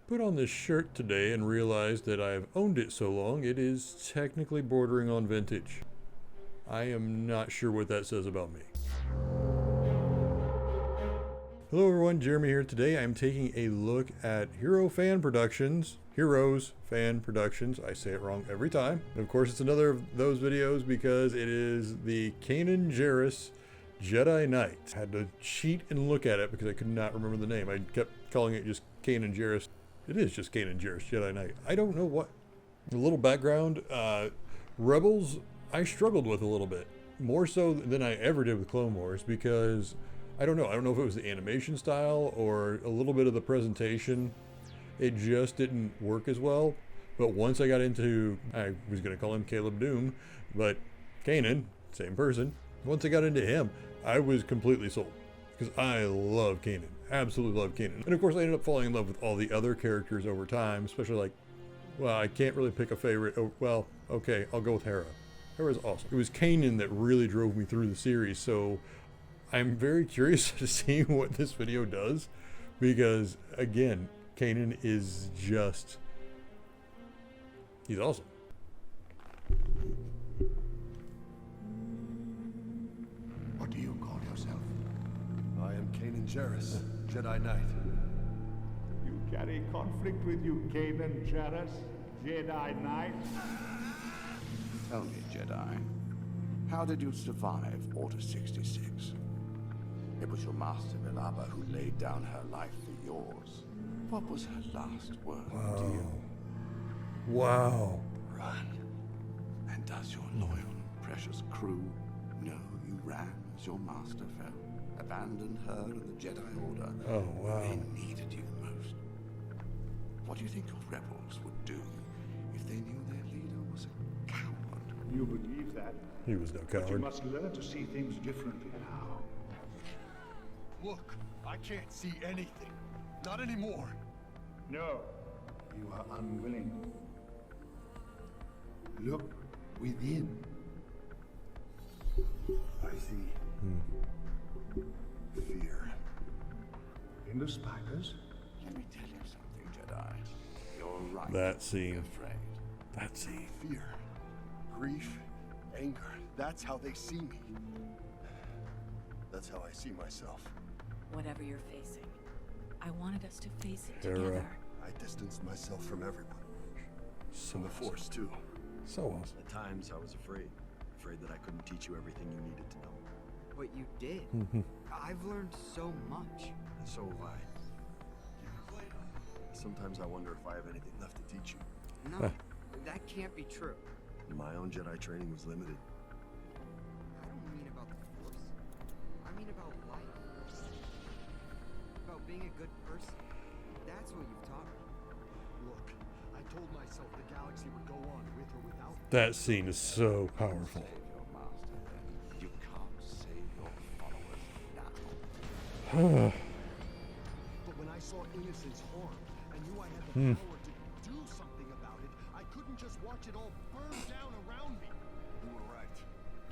Put on this shirt today and realized that I've owned it so long it is technically bordering on vintage. I am not sure what that says about me. Hello everyone, Jeremy here. Today I'm taking a look at Heroes Fan Productions. I say it wrong every time. And of course it's another of those videos because it is the Kanan Jarrus Jedi Knight. I had to cheat and look at it because I could not remember the name. I kept calling it just Kanan Jarrus. It is just Kanan Jarrus Jedi Knight. I don't know what. A little background. Rebels I struggled with a little bit. More so than I ever did with Clone Wars because I don't know if it was the animation style or a little bit of the presentation. It just didn't work as well. But once I got into, I was going to call him Caleb Doom, but Kanan, same person. Once I got into him, I was completely sold because I love Kanan. Absolutely love Kanan. And of course I ended up falling in love with all the other characters over time, especially like, well, I can't really pick a favorite. Oh, well, okay, I'll go with Hera. Hera's awesome. It was Kanan that really drove me through the series, so I'm very curious to see what this video does because, again, Kanan is just, he's awesome. What do you call yourself? I am Kanan Jarrus, Jedi Knight. You carry conflict with you, Kanan Jarrus, Jedi Knight? Tell me, Jedi, how did you survive Order 66? It was your master, Milaba, who laid down her life for yours. What was her last word to you? Wow. Run. And does your loyal, precious crew know you ran as your master fell? Abandoned her and the Jedi Order. Oh, wow. They needed you most. What do you think your rebels would do if they knew their leader was a coward? You believe that, He was no but you coward. must learn to see things differently now. Look, I can't see anything. Not anymore. No, you are unwilling. Look within. I see. Fear. In the spiders, Let me tell you something, Jedi. You're right. That to be scene. afraid. That scene. Fear, grief, anger. That's how they see me. That's how I see myself. Whatever you're facing, I wanted us to face it Hera. together. I distanced myself from everyone. So From the Force, too. So awesome. At times, I was afraid that I couldn't teach you everything you needed to know. But you did. I've learned so much. And so have I. Sometimes I wonder if I have anything left to teach you. No, that can't be true. My own Jedi training was limited. I don't mean about the Force. I mean about life. About being a good person. That's what you've taught me. Look, I told myself the galaxy would go on with or without me. That scene is so powerful. Save your master, then. You can't save your followers now. But when I saw innocents harmed, I knew I had the power to do something about it. I couldn't just watch it all burn down around me. You were right.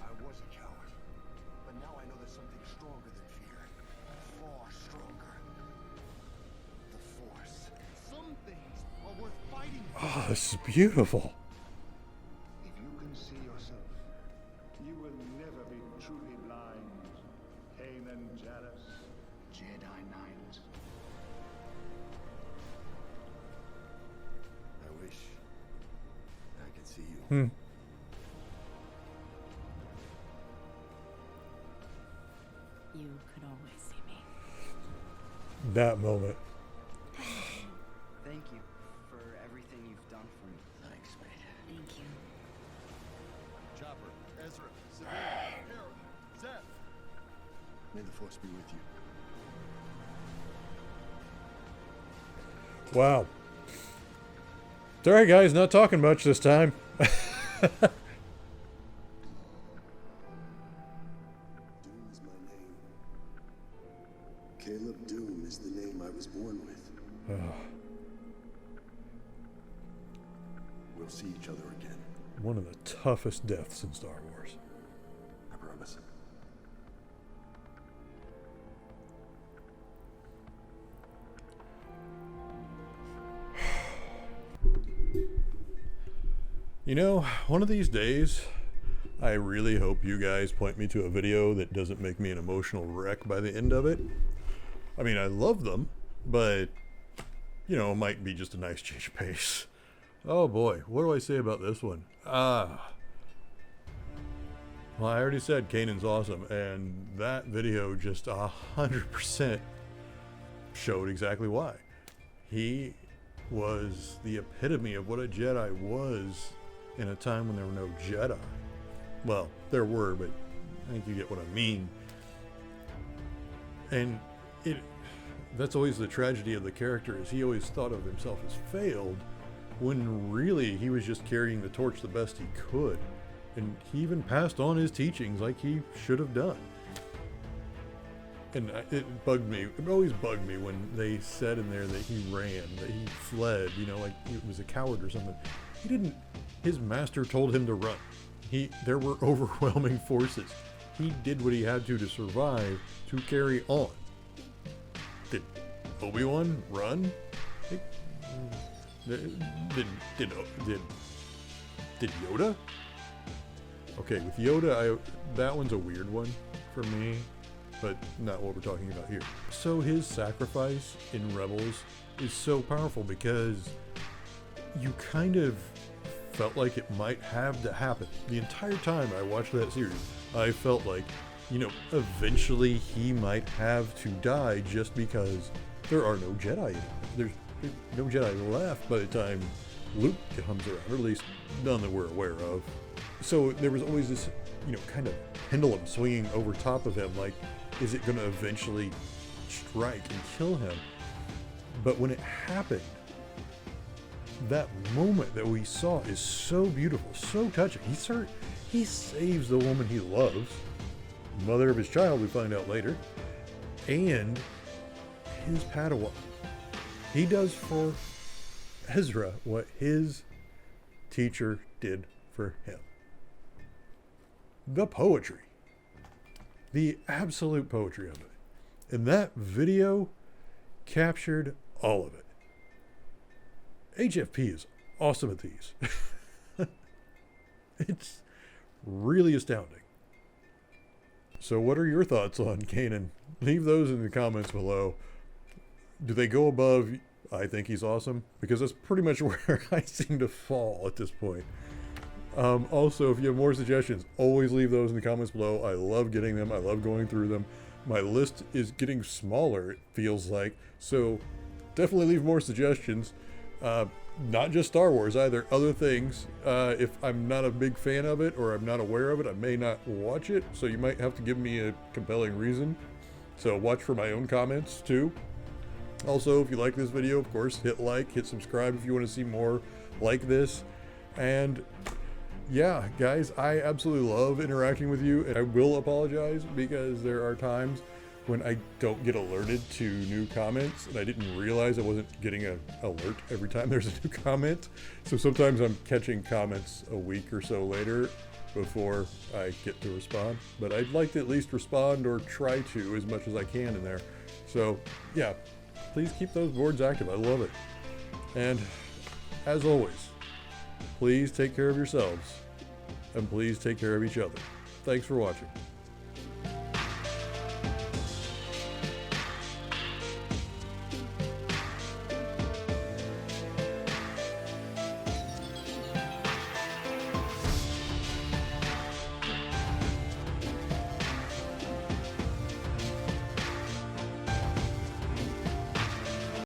I was a coward. But now I know there's something stronger than fear. Far stronger. The Force. Some things are worth fighting for. Oh, this is beautiful. if you can see yourself, you will never be truly blind. Kanan Jarrus, Jedi Knight. I wish I could see you. You could always see me. That moment. Thank you for everything you've done for me. Thanks, mate. Thank you. Chopper, Ezra, Sabine, Harold, Zeph. May the Force be with you. Wow. It's alright, guys. Not talking much this time. Doom is my name. Caleb Doom is the name I was born with. We'll see each other again. One of the toughest deaths in Star Wars. I promise. You know, one of these days, I really hope you guys point me to a video that doesn't make me an emotional wreck by the end of it. I mean, I love them, but, you know, it might be just a nice change of pace. Oh boy, what do I say about this one? Well, I already said Kanan's awesome, and that video just 100% showed exactly why. He was the epitome of what a Jedi was in a time when there were no Jedi. Well, there were, but I think you get what I mean. And that's always the tragedy of the character, is he always thought of himself as failed, when really he was just carrying the torch the best he could. And he even passed on his teachings like he should have done. And it bugged me. It always bugged me when they said in there that he ran, that he fled, you know, like he was a coward or something. He didn't. His master told him to run. There were overwhelming forces. He did what he had to survive, to carry on. Did Obi-Wan run? Did Yoda? Okay, with Yoda, that one's a weird one for me, but not what we're talking about here. So his sacrifice in Rebels is so powerful because you kind of felt like it might have to happen. The entire time I watched that series, I felt like, you know, eventually he might have to die just because there are no Jedi anymore. There's no Jedi left by the time Luke comes around, or at least none that we're aware of. So there was always this, you know, kind of pendulum swinging over top of him, like, is it going to eventually strike and kill him? But when it happened, that moment that we saw is so beautiful, so touching. He saves the woman he loves, mother of his child, we find out later, and his Padawan. He does for Ezra what his teacher did for him. The poetry. The absolute poetry of it. And that video captured all of it. HFP is awesome at these. It's really astounding. So what are your thoughts on Kanan? Leave those in the comments below. Do they go above, I think he's awesome? Because that's pretty much where I seem to fall at this point. Also, if you have more suggestions, always leave those in the comments below. I love getting them. I love going through them. My list is getting smaller, it feels like. So definitely leave more suggestions. Not just Star Wars either, other things. If I'm not a big fan of it or I'm not aware of it, I may not watch it. So you might have to give me a compelling reason. So watch for my own comments too. Also, if you like this video, of course, hit like, hit subscribe if you want to see more like this. And yeah, guys, I absolutely love interacting with you, and I will apologize because there are times when I don't get alerted to new comments, and I didn't realize I wasn't getting an alert every time there's a new comment. So sometimes I'm catching comments a week or so later before I get to respond, but I'd like to at least respond or try to as much as I can in there. So yeah, please keep those boards active. I love it. And as always, please take care of yourselves, and please take care of each other. Thanks for watching.